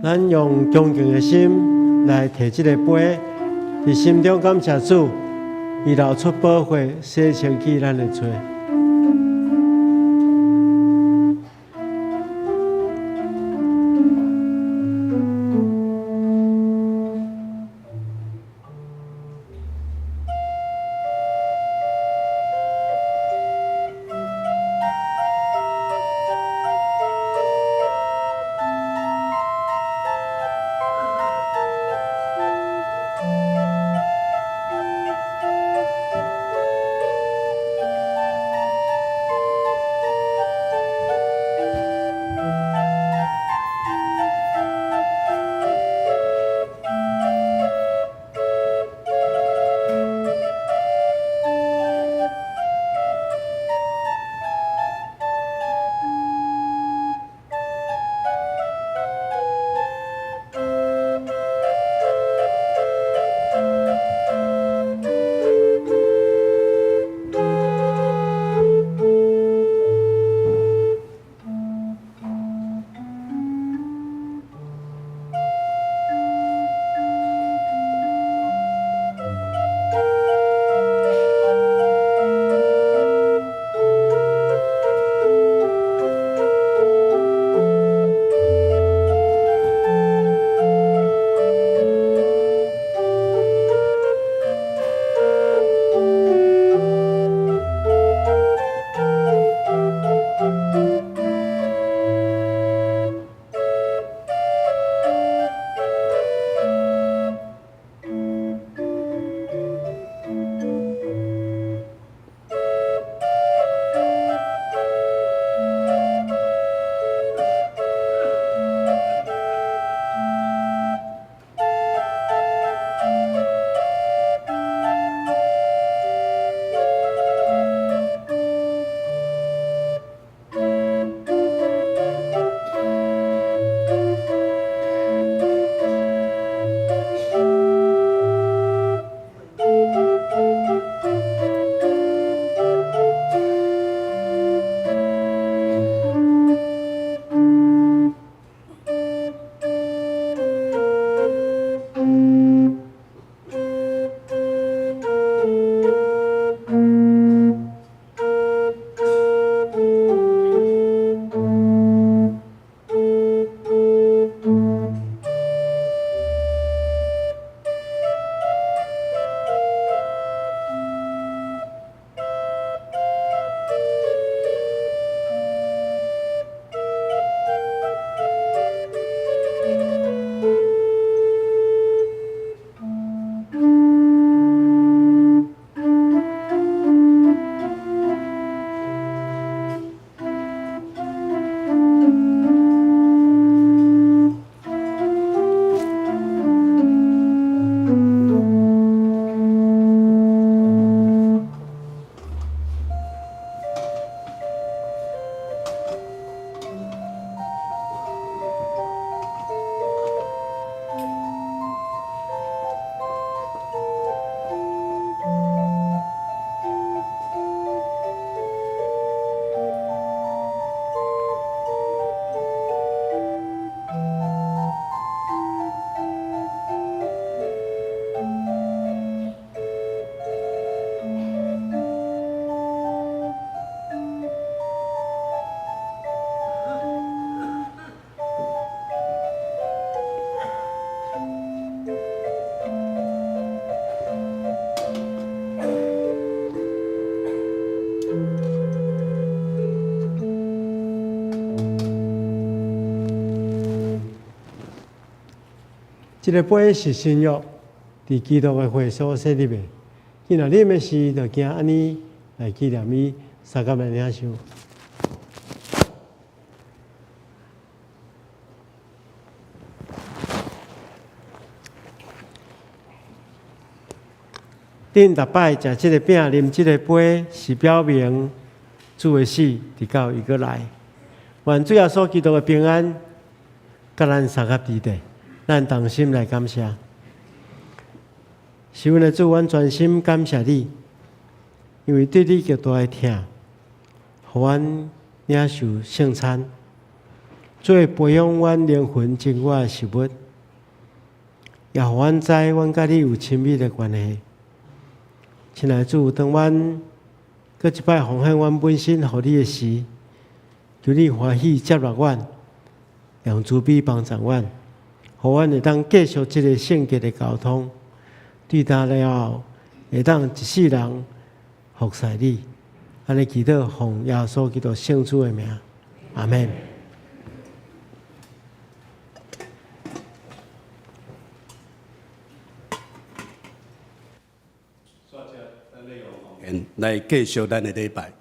咱用恭敬的心来提这个杯，伫心中感谢主，伊流出宝血，洗清去咱的罪。这个杯是新约，伫基督的会所设立的。今仔日的事，就惊安尼来纪念伊三甲来领受。恁逐摆食即个饼、啉即个杯，是表明主的死直到伊过来。愿主耶稣基督的平安，甲咱三甲伫地，咱同心来感谢。是阮的主，阮专心感谢你，因为对你极大的疼，互阮领受圣餐，做培养阮灵魂真我的食物，也互阮知阮甲你有亲密的关系。亲爱的主，当阮搁一摆奉献阮本身互你的时，求你欢喜接纳阮，用慈悲帮助阮，互阮会当继续这个圣洁的交通，对他了后会当一世人服侍你。安尼祈祷，奉耶稣基督圣主的名，阿门。来继续咱的礼拜。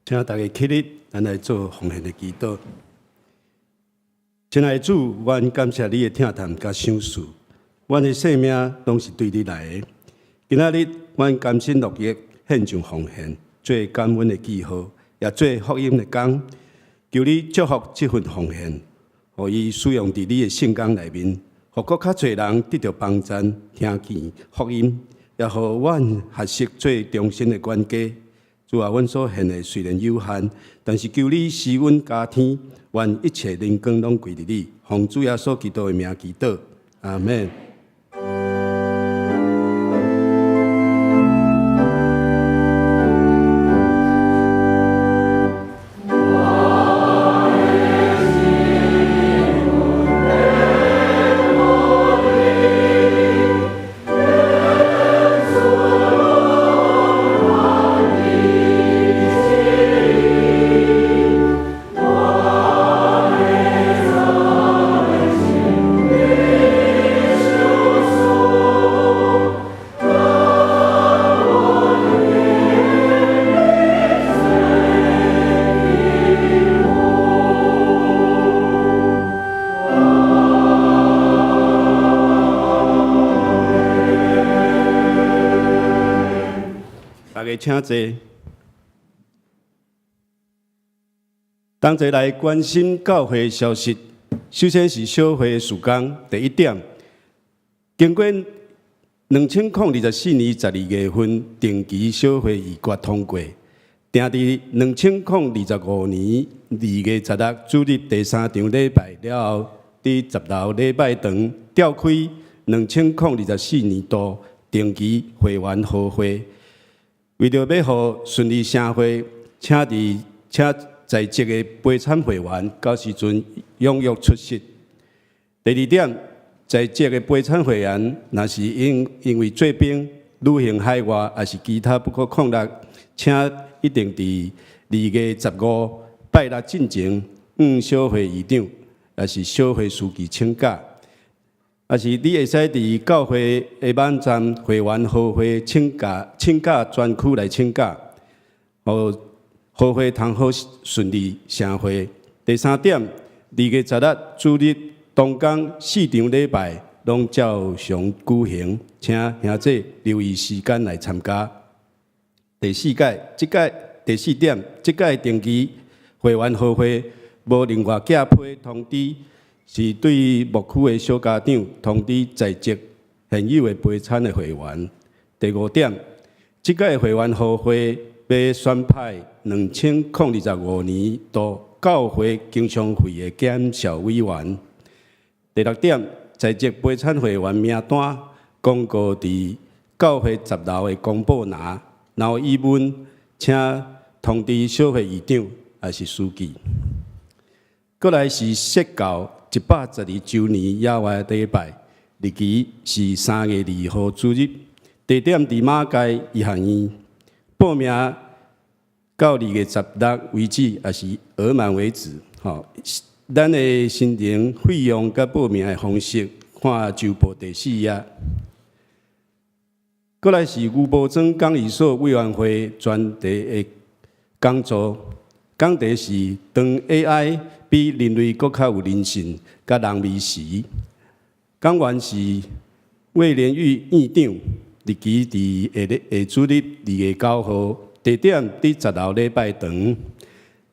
请大家起立，咱来做奉献的祈祷。亲爱的主，阮感谢你的听谈甲赏赐，阮的生命拢是对你来的。今仔日，阮甘心乐意献上奉献，做感恩的记号，也做福音的工。求你祝福这份奉献，互伊使用伫你的圣工内面，互搁较侪人得到帮助，听见福音，也互阮学习做忠心的管家。主啊，阮所献的虽然有限，但是求你施阮加添，愿一切灵光拢归伫你。奉主耶稣基督的名祈祷，阿门。家请坐。同齐来关心教会消息。首先是小会事工第一点，经过2024年12月份定期小会议决通过，定伫2025年2月16日主日第3场礼拜了后，伫10楼礼拜堂召开2024年度定期会员好会。为着要互顺利成会，请在职的陪参会员到时阵踊跃出席。第二点，在职的陪参会员，若是因为做兵、旅行海外，还是其他不可抗力，请一定伫2月15拜六进前，小会议长也是小会书记请假，也是你会使伫教会的网站会员好会请假专区来请假，好会通好顺利成会。第三点，2月10日主日同工4场礼拜拢照常举行，请兄弟留意时间来参加。第四点，即届定期会员好会无另外寄批通知，是对牧区的小家长通知在职现有的陪参的会员。第五点，即届会员好会要选派2025年度教会经常会的检校委员。第六点，在职陪参会员名单公告伫教会10楼的公布栏，然后议文请通知小会议长还是书记。过来是设教112周年野外礼拜，日期是3月2号主日，地点伫马街医学院。报名到2月16日为止，也是额满为止。咱的申请费用甲报名的方式，看周报第4页。过来是牛埔庄讲义所委员会专题的讲座，讲题是当 AI 比人类更较有人性甲人味时。讲员是魏连玉院长，日期伫下主日2月9号，地点伫10楼礼拜堂。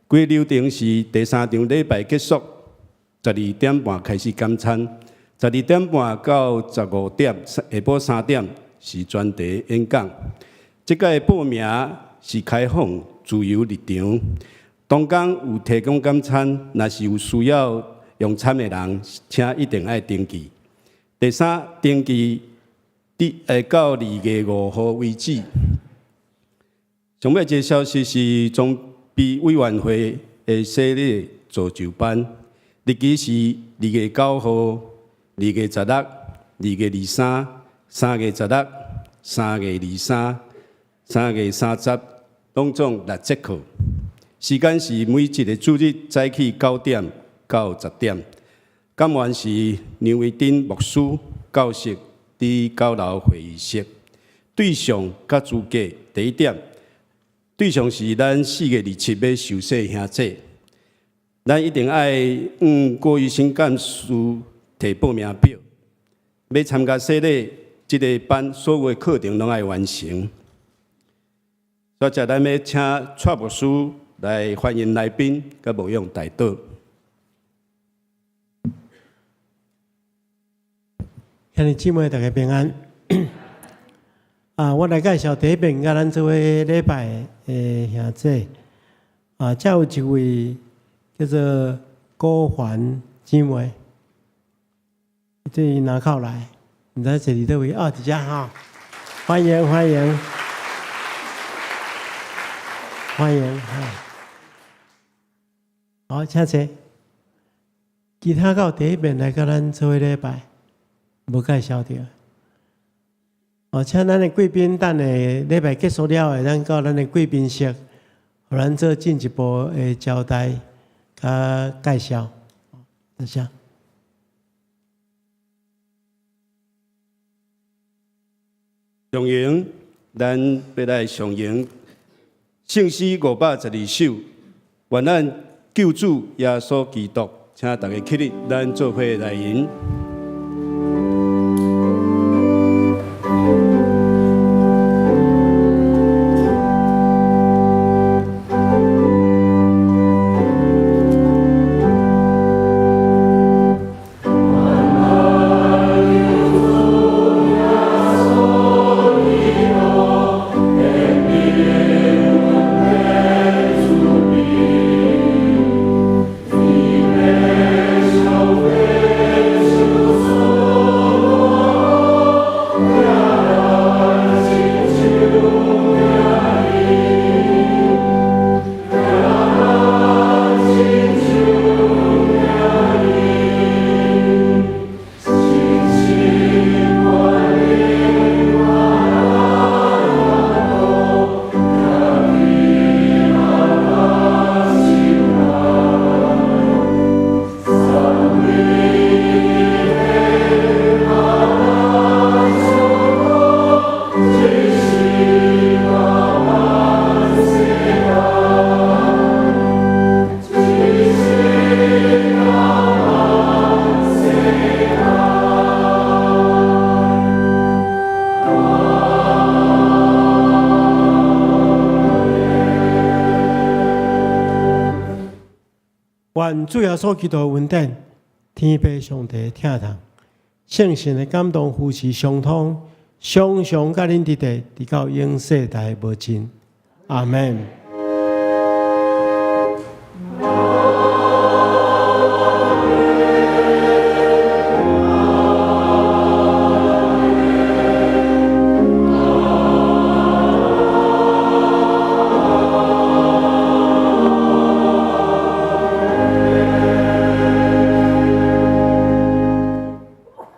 规流程是第3场礼拜结束，12点半开始感餐，12点半到15点，下晡3点是专题演讲。这届报名是开放自由入场，当天有提供感餐，若是有需要用餐的人，请一定要登记。第三，登记到2月5号为止。上尾一个消息是总备委员会的设立造就班，日期是2月9号、2月10日、2月23、3月10日、3月23、3月30，拢总6节课。时间是每一个主日早起9点到10点。讲员是梁维珍牧师教授，伫9楼会议室。对象甲资格，第一点。对象是咱4月27要受洗兄弟，咱一定要郭医生干事摕报名表，要参加洗礼这个班，所有的课程拢要完成。所以，咱要请蔡牧师来欢迎来宾，甲牧养代祷。兄弟姊妹，大家平安。我来介绍第一遍甲咱做伙礼拜的兄弟。这有一位叫做郭环姊妹，对南靠来，唔知这里这位伫遮哈，欢迎欢迎欢迎好，请坐。其他到第一遍来甲咱做伙礼拜，无介绍着。请咱的贵宾等下礼拜结束了后，咱到咱的贵宾室，互咱做进一步的交代甲介绍。多谢。上迎，咱要来上迎圣诗512首，愿咱救主耶稣基督，请大家起立，咱做伙来吟。愿主耶稣基督的恩典、天父上帝的疼痛、圣神的感动、夫妻相通，常常甲恁伫地，直到永世代无尽。阿门。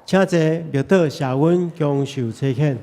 请坐，庙道谢阮恭受差遣。